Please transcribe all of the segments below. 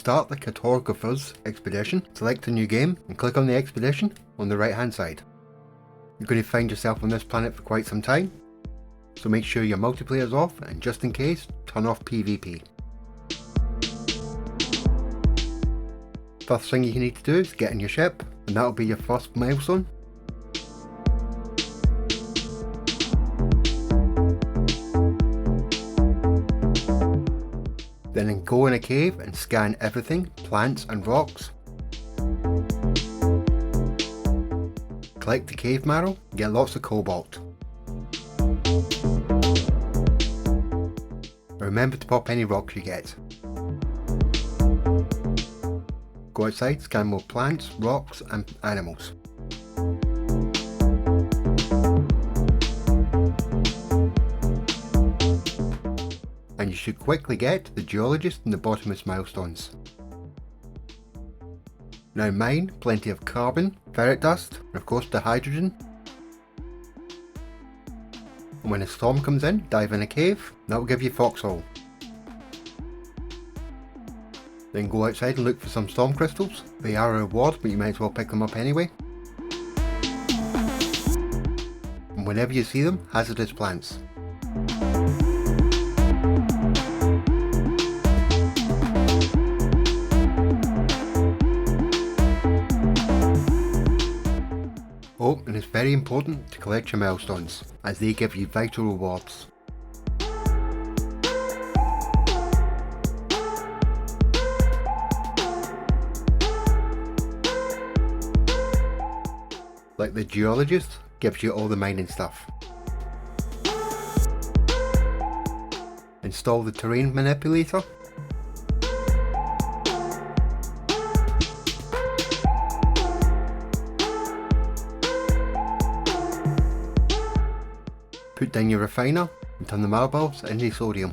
start the Cartographers expedition, select a new game and click on the expedition on the right hand side. You're going to find yourself on this planet for quite some time, so make sure your multiplayer is off and just in case, turn off PvP. First thing you need to do is get in your ship, and that'll be your first milestone. Then go in a cave and scan everything, plants and rocks. Collect the cave marrow, get lots of cobalt. Remember to pop any rocks you get. Go outside, scan more plants, rocks and animals. And you should quickly get the Geologist and the Bottomless milestones. Now mine plenty of carbon, ferret dust, and of course the hydrogen. And when a storm comes in, dive in a cave, that will give you foxhole. Then go outside and look for some storm crystals. They are a reward, but you might as well pick them up anyway. And whenever you see them, hazardous plants. Oh, and it's very important to collect your milestones, as they give you vital rewards. Like the Geologist gives you all the mining stuff. Install the terrain manipulator. Put down your refiner and turn the marbles into sodium.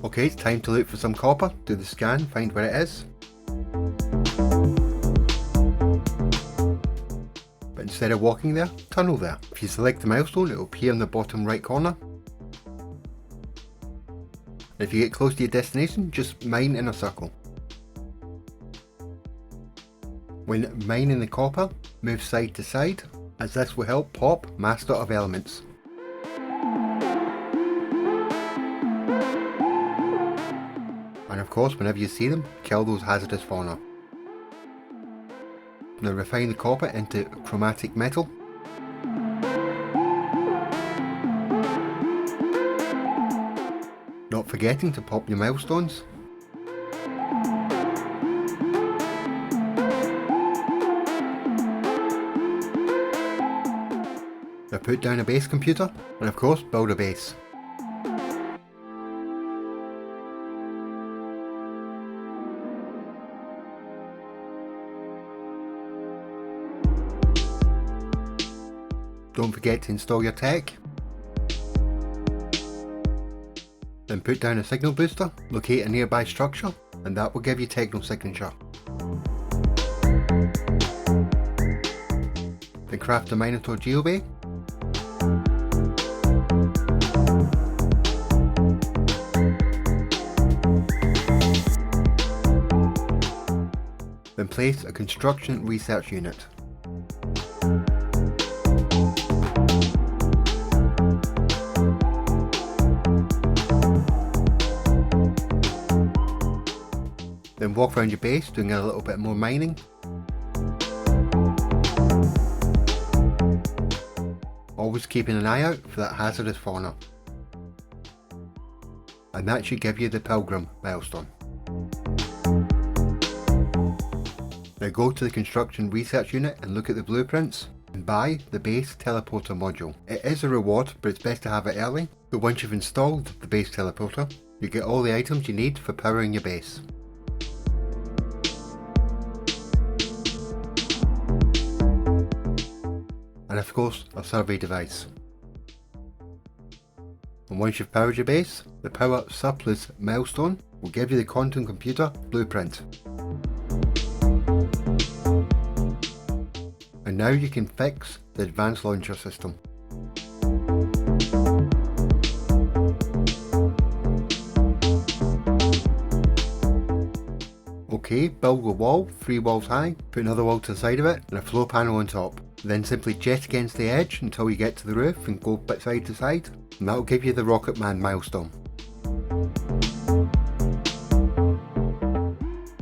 Okay, it's time to look for some copper, do the scan, find where it is. But instead of walking there, tunnel there. If you select the milestone, it will appear in the bottom right corner. And if you get close to your destination, just mine in a circle. When mining the copper, move side to side, as this will help pop Master of Elements. And of course, whenever you see them, kill those hazardous fauna. Now refine the copper into chromatic metal. Not forgetting to pop your milestones. Now put down a base computer, and of course build a base. Don't forget to install your tech. Then put down a signal booster, locate a nearby structure, and that will give you techno signature. Then craft a Minotaur geobay. Then place a construction research unit. Then walk around your base doing a little bit more mining. Always keeping an eye out for that hazardous fauna. And that should give you the Pilgrim milestone. Now go to the construction research unit and look at the blueprints and buy the base teleporter module. It is a reward, but it's best to have it early. But once you've installed the base teleporter, you get all the items you need for powering your base. And of course, a survey device. And once you've powered your base, the Power Surplus milestone will give you the quantum computer blueprint. And now you can fix the advanced launcher system. Okay, build a wall, 3 walls high, put another wall to the side of it, and a floor panel on top. Then simply jet against the edge until you get to the roof and go side to side, and that'll give you the Rocket Man milestone.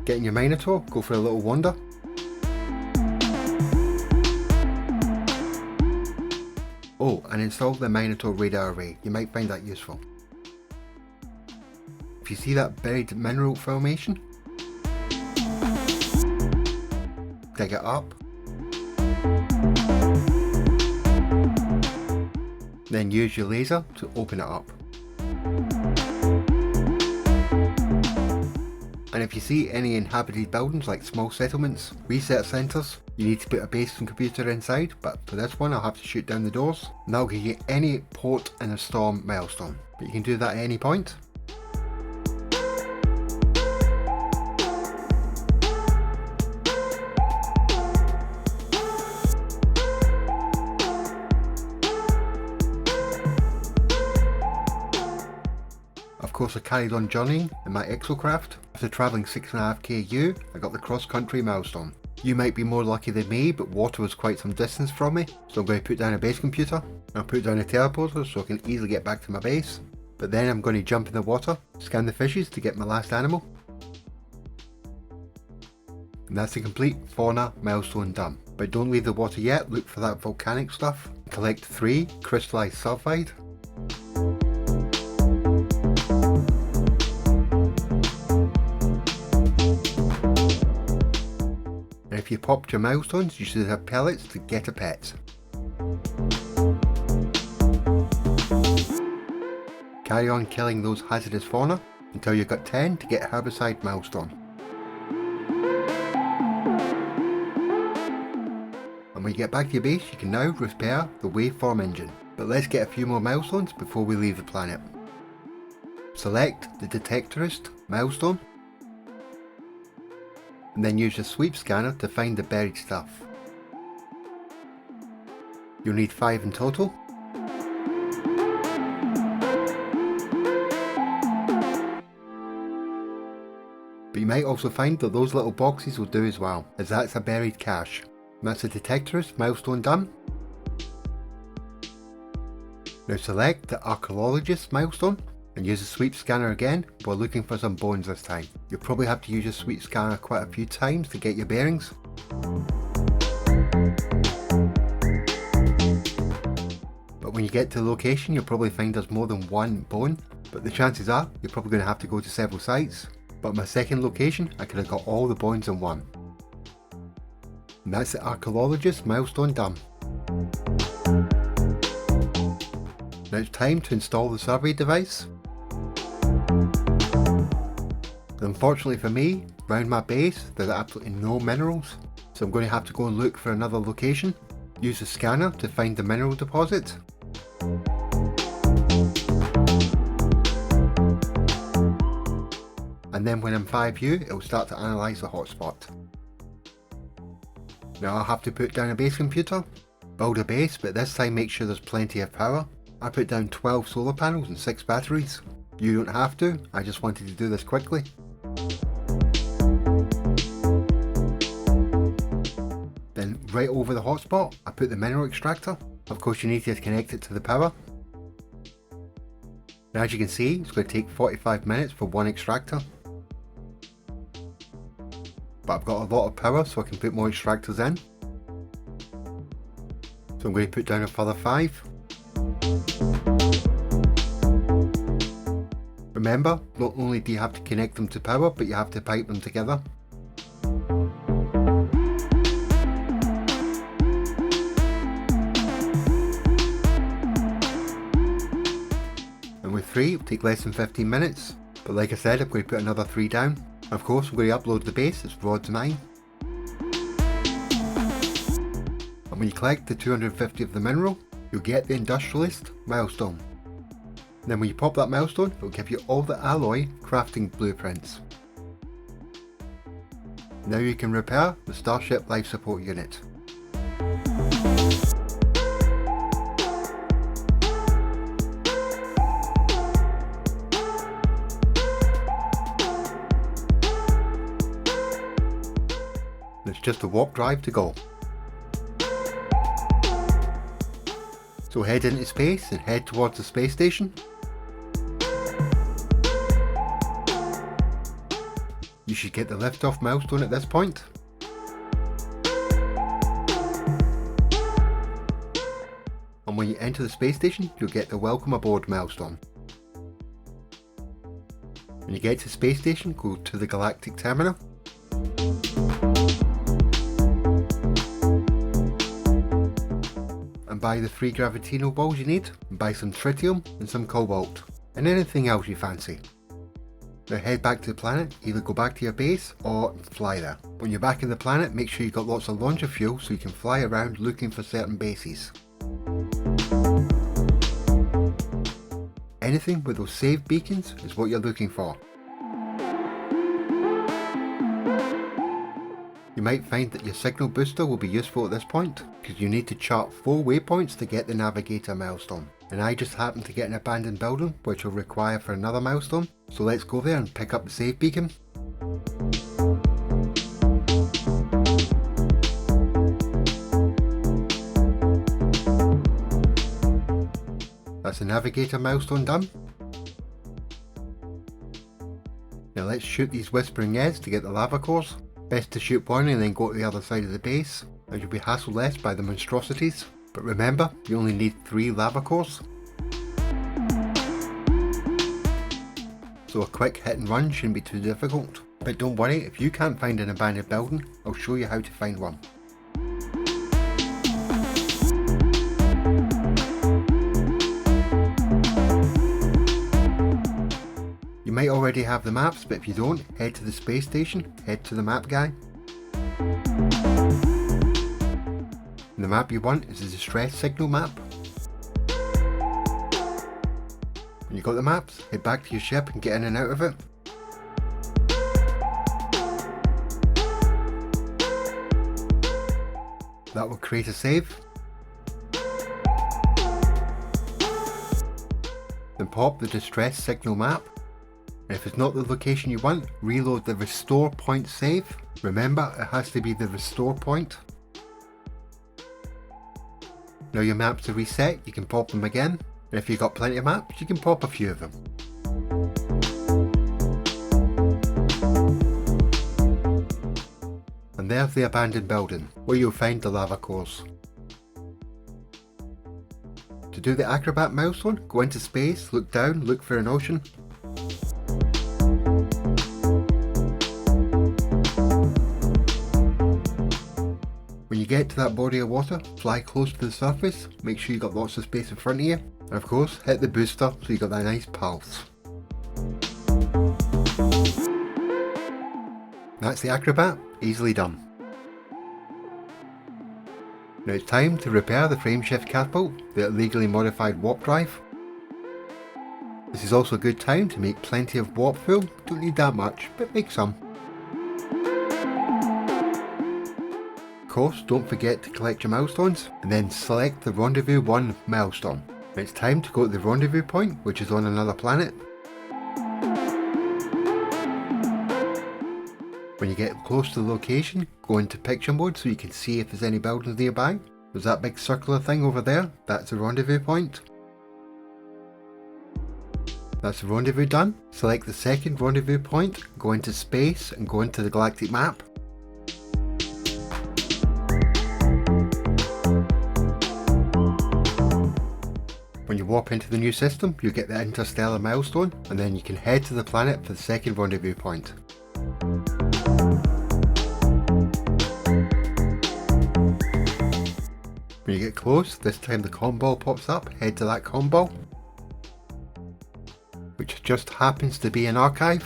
Getting your Minotaur, go for a little wander. Oh, and install the Minotaur radar array, you might find that useful. If you see that buried mineral formation, dig it up. Then use your laser to open it up. And if you see any inhabited buildings like small settlements, research centres, you need to put a base computer inside, but for this one I'll have to shoot down the doors, and that'll give you any port in a storm milestone. But you can do that at any point. Of course, I carried on journeying in my exocraft. After travelling 6.5k U, I got the cross-country milestone. You might be more lucky than me, but water was quite some distance from me, so I'm going to put down a base computer. I'll put down a teleporter so I can easily get back to my base. But then I'm going to jump in the water, scan the fishes to get my last animal. And that's a complete Fauna milestone done. But don't leave the water yet, look for that volcanic stuff. Collect 3 crystallized sulphide. If you popped your milestones, you should have pellets to get a pet. Carry on killing those hazardous fauna until you've got 10 to get Herbicide milestone. And when you get back to your base, you can now repair the waveform engine. But let's get a few more milestones before we leave the planet. Select the Detectorist milestone, and then use your sweep scanner to find the buried stuff. You'll need 5 in total. But you might also find that those little boxes will do as well, as that's a buried cache. And that's the Detectorist milestone done. Now select the Archaeologist milestone and use the sweep scanner again while looking for some bones this time. You'll probably have to use your sweep scanner quite a few times to get your bearings. But when you get to the location, you'll probably find there's more than one bone, but the chances are you're probably going to have to go to several sites. But my second location, I could have got all the bones in one. And that's the Archaeologist milestone done. Now it's time to install the survey device. Unfortunately for me, around my base there's absolutely no minerals, so I'm going to have to go and look for another location. Use the scanner to find the mineral deposit. And then when I'm 5U, it will start to analyse the hotspot. Now I'll have to put down a base computer, build a base, but this time make sure there's plenty of power. I put down 12 solar panels and 6 batteries. You don't have to, I just wanted to do this quickly. Then right over the hotspot, I put the mineral extractor. Of course you need to connect it to the power. Now as you can see, it's going to take 45 minutes for one extractor. But I've got a lot of power so I can put more extractors in. So I'm going to put down a further 5. Remember, not only do you have to connect them to power, but you have to pipe them together. And with 3, it'll take less than 15 minutes. But like I said, I'm going to put another 3 down. Of course, I'm going to upload the base, it's raw to mine. And when you collect the 250 of the mineral, you'll get the Industrialist milestone. Then when you pop that milestone, it will give you all the alloy crafting blueprints. Now you can repair the Starship Life Support Unit. just a warp drive to go. So head into space and head towards the space station. You should get the liftoff milestone at this point. And when you enter the space station, you'll get the welcome aboard milestone. When you get to the space station, go to the galactic terminal. And buy the 3 gravitino balls you need, and buy some tritium and some cobalt, and anything else you fancy. Now head back to the planet, either go back to your base or fly there. When you're back in the planet, make sure you've got lots of launcher fuel so you can fly around looking for certain bases. Anything with those save beacons is what you're looking for. You might find that your signal booster will be useful at this point, because you need to chart 4 waypoints to get the Navigator milestone. And I just happened to get an abandoned building which will require for another milestone, so let's go there and pick up the save beacon. That's the Navigator milestone done. Now let's shoot these whispering eggs to get the lava cores. Best to shoot one and then go to the other side of the base, and you'll be hassled less by the monstrosities. But remember, you only need 3 lava cores. So a quick hit and run shouldn't be too difficult. But don't worry, if you can't find an abandoned building, I'll show you how to find one. You might already have the maps, but if you don't, head to the space station, head to the map guy. And the map you want is the distress signal map. When you got the maps, head back to your ship and get in and out of it. That will create a save. Then pop the distress signal map. And if it's not the location you want, reload the restore point save. Remember, it has to be the restore point. Now your maps are reset, you can pop them again. And if you've got plenty of maps, you can pop a few of them. And there's the abandoned building, where you'll find the lava cores. To do the Acrobat milestone, go into space, look down, look for an ocean. When you get to that body of water, fly close to the surface, make sure you got lots of space in front of you, and of course hit the booster so you got that nice pulse. That's the Acrobat, easily done. Now it's time to repair the frameshift catapult, the illegally modified warp drive. This is also a good time to make plenty of warp fuel, don't need that much, but make some. Of course, don't forget to collect your milestones, and then select the Rendezvous 1 milestone. It's time to go to the rendezvous point, which is on another planet. When you get close to the location, go into picture mode so you can see if there's any buildings nearby. There's that big circular thing over there, that's the rendezvous point. That's the rendezvous done. Select the second rendezvous point, go into space and go into the galactic map. When you warp into the new system, you get the interstellar milestone, and then you can head to the planet for the second rendezvous point. When you get close, this time the comm ball pops up, head to that comm ball, which just happens to be an archive.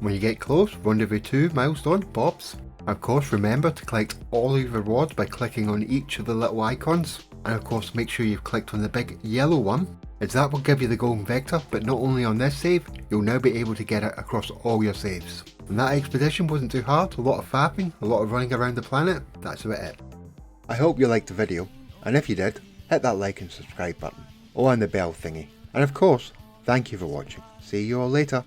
When you get close, rendezvous 2 milestone pops. Of course, remember to collect all of your rewards by clicking on each of the little icons. And of course, make sure you've clicked on the big yellow one, as that will give you the golden vector, but not only on this save, you'll now be able to get it across all your saves. And that expedition wasn't too hard, a lot of fapping, a lot of running around the planet, that's about it. I hope you liked the video, and if you did, hit that like and subscribe button, or on the bell thingy. And of course, thank you for watching. See you all later.